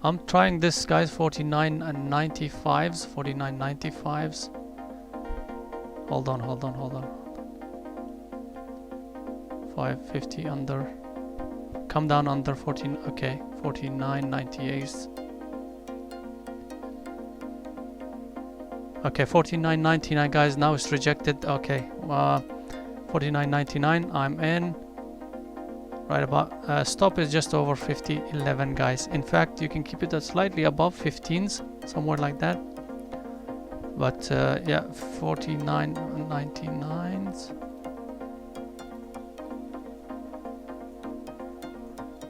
I'm trying this, guys. 49.95s, 49.95s. Hold on. 550 under. Come down under 14. Okay, 49.98s. Okay, 49.99, guys. Now it's rejected. Okay, 49.99. I'm in. Right about stop is just over 50.11, guys. In fact, you can keep it at slightly above 15s, somewhere like that. But yeah, 49.99s.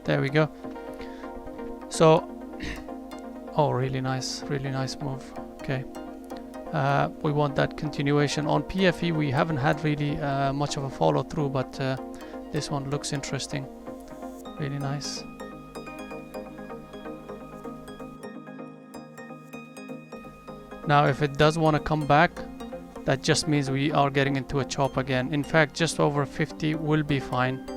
There we go. So, oh, really nice move. Okay. We want that continuation. On PFE we haven't had really much of a follow through, but this one looks interesting. Really nice. Now if it does want to come back, that just means we are getting into a chop again. In fact, just over 50 will be fine.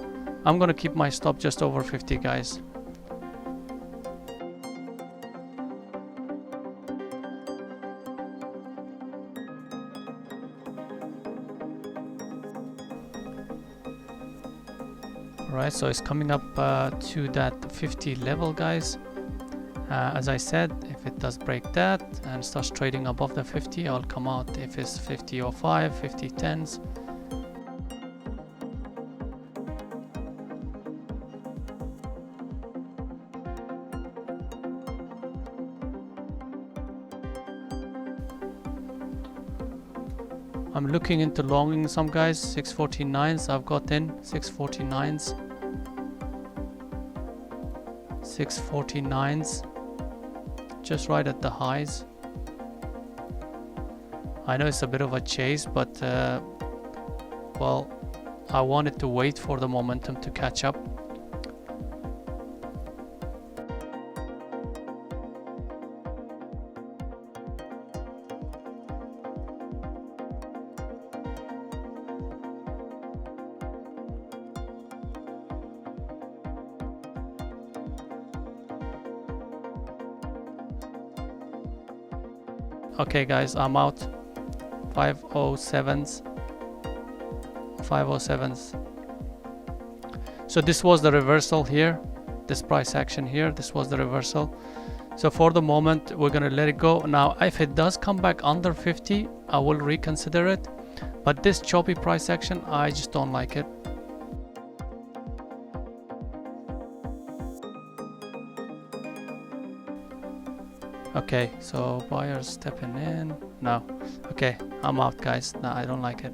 I'm gonna keep my stop just over 50, guys. Alright, so it's coming up to that 50 level, guys. As I said, if it does break that and starts trading above the 50, I'll come out. If it's 50.05, 50.10s. I'm looking into longing some, guys. 649s I've got in. 649s. 649s. Just right at the highs. I know it's a bit of a chase, but well, I wanted to wait for the momentum to catch up. Okay, guys, I'm out. 507s. 507s. So this was the reversal here. This price action here. This was the reversal. So for the moment, we're gonna let it go. Now, if it does come back under 50, I will reconsider it. But this choppy price action, I just don't like it. Okay, so buyers stepping in. No. Okay, I'm out, guys. No, I don't like it.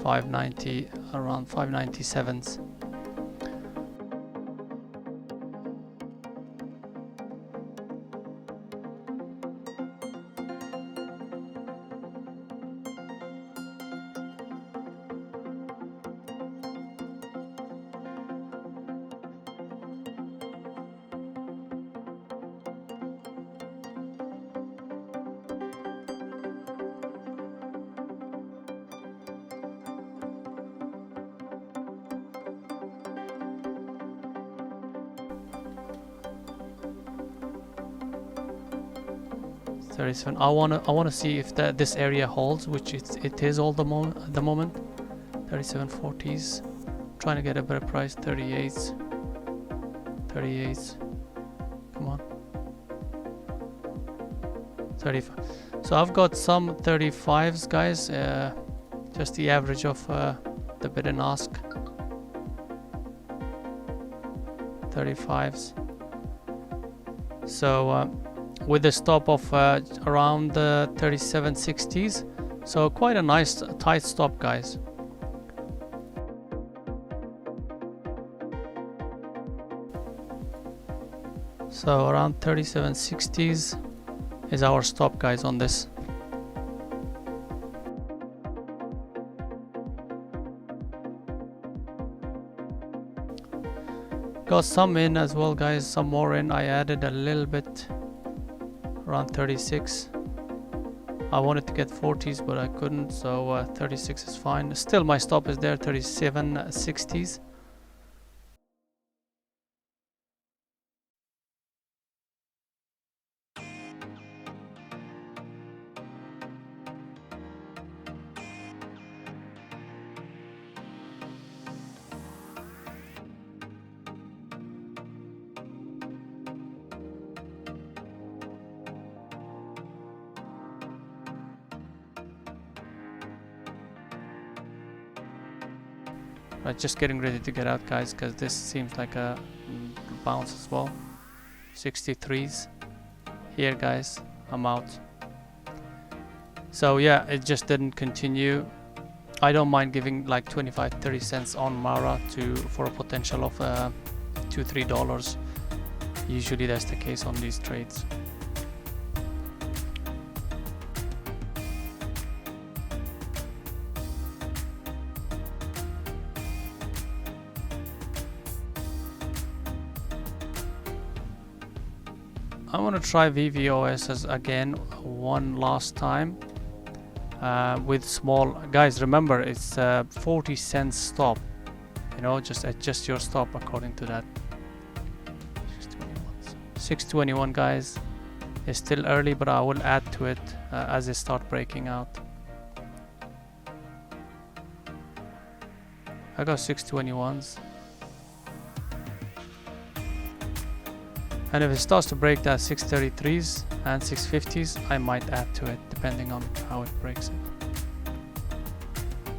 590, around 597s. I wanna see if this area holds, which it is all at the moment. 37.40s. Trying to get a better price. 38s. 38s. Come on. 35. So I've got some 35s, guys. Just the average of the bid and ask. 35s. So with a stop of around the 37.60s, so quite a nice tight stop, guys. So around 37.60s is our stop, guys, on this. Got some in as well, guys, some more in. I added a little bit, around 36. I wanted to get 40s, but I couldn't, so 36 is fine. Still my stop is there, 37.60s. Right, just getting ready to get out, guys, because this seems like a bounce as well. 63s here, guys. I'm out. So yeah, it just didn't continue. I don't mind giving like 25-30 cents on Mara for a potential of $2-3. Usually that's the case on these trades. I want to try VVOS again one last time with small. Guys, remember it's 40 cents stop. You know, just adjust your stop according to that. 621, guys. It's still early, but I will add to it as they start breaking out. I got 621s. And if it starts to break that 633s and 650s, I might add to it depending on how it breaks it.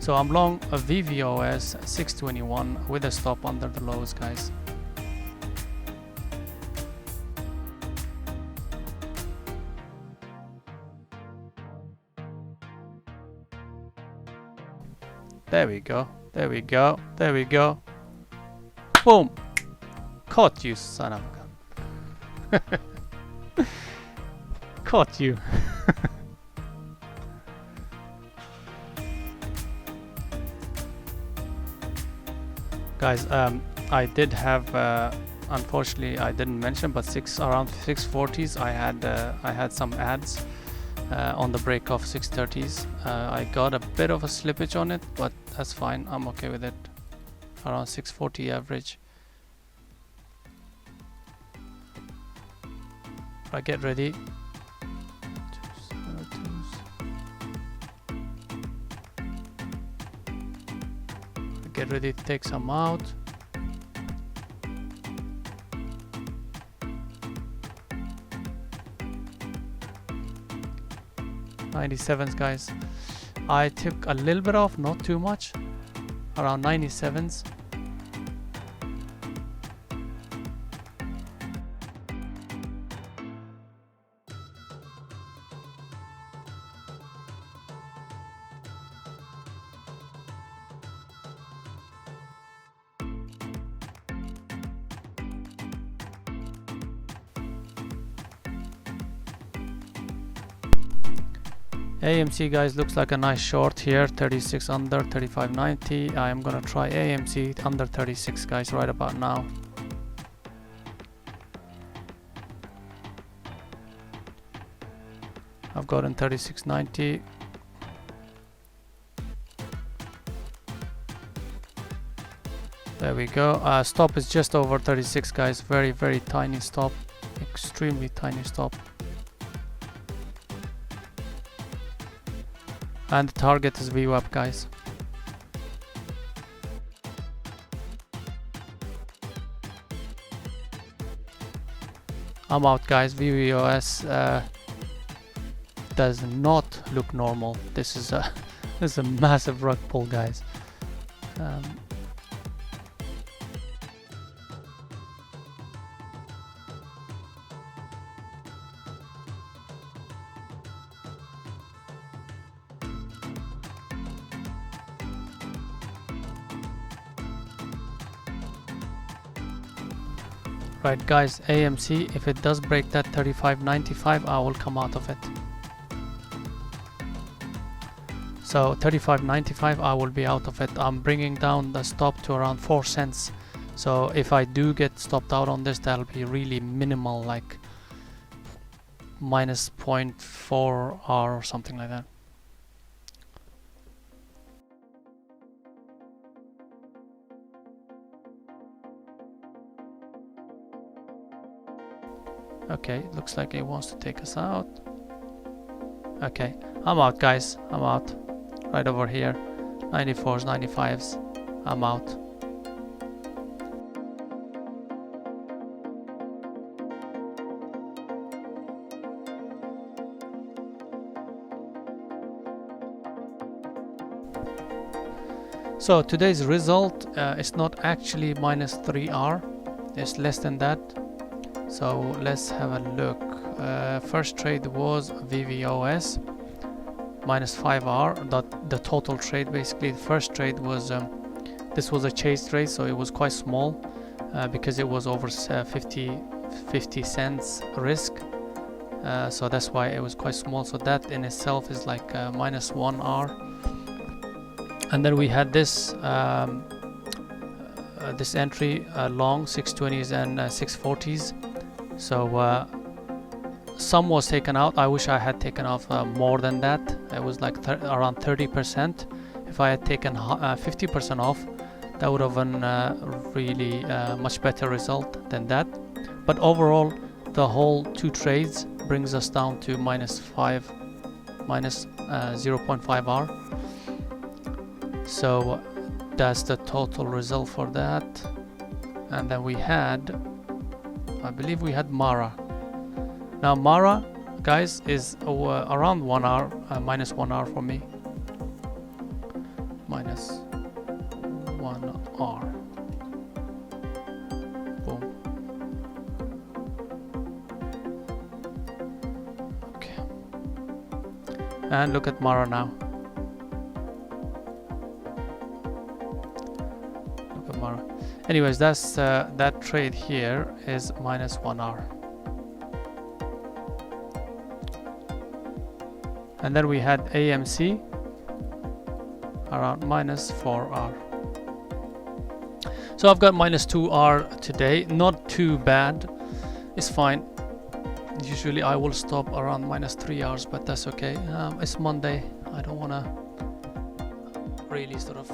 So I'm long a VVOS 621 with a stop under the lows, guys. There we go. There we go. There we go. Boom! Caught you, son of a gun. Caught you. Guys, I did have unfortunately I didn't mention, but around 640s I had some ads on the break of 630s. I got a bit of a slippage on it, but that's fine. I'm okay with it. Around 640 average. Right, get ready. Get ready to take some out. $97s, guys. I took a little bit off, not too much. Around $97s. AMC, guys, looks like a nice short here. 36 under, 35.90. I am gonna try AMC under 36, guys, right about now. I've gotten 36.90. There we go. Stop is just over 36, guys. Very, very tiny stop. Extremely tiny stop. And the target is VWAP, guys. I'm out, guys. VVOS does not look normal. This is a massive rug pull, guys. Right, guys, AMC, if it does break that 35.95, I will come out of it. So 35.95, I will be out of it. I'm bringing down the stop to around 4 cents. So if I do get stopped out on this, that'll be really minimal, like minus 0.4 R or something like that. Okay, looks like it wants to take us out. Okay, I'm out, guys. I'm out. Right over here. 94s, 95s. I'm out. So today's result is not actually minus 3R, it's less than that. So let's have a look. First trade was VVOS minus 5R. The total trade, basically the first trade was this was a chase trade, so it was quite small because it was over 50 cents risk. So that's why it was quite small. So that in itself is like minus 1R. And then we had this this entry long 620s and 640s. So some was taken out. I wish I had taken off more than that. It was like around 30%. If I had taken 50% off, that would have been really much better result than that. But overall, the whole two trades brings us down to minus 0.5R. So that's the total result for that. And then we had, I believe we had Mara. Now Mara, guys, is around 1R, minus 1R for me. Minus 1R. Boom. Okay. And look at Mara now. Look at Mara. Anyways, that's that trade here is minus 1R. And then we had AMC around minus 4R. So I've got minus 2R today. Not too bad. It's fine. Usually I will stop around minus 3Rs, but that's okay. It's Monday. I don't want to really sort of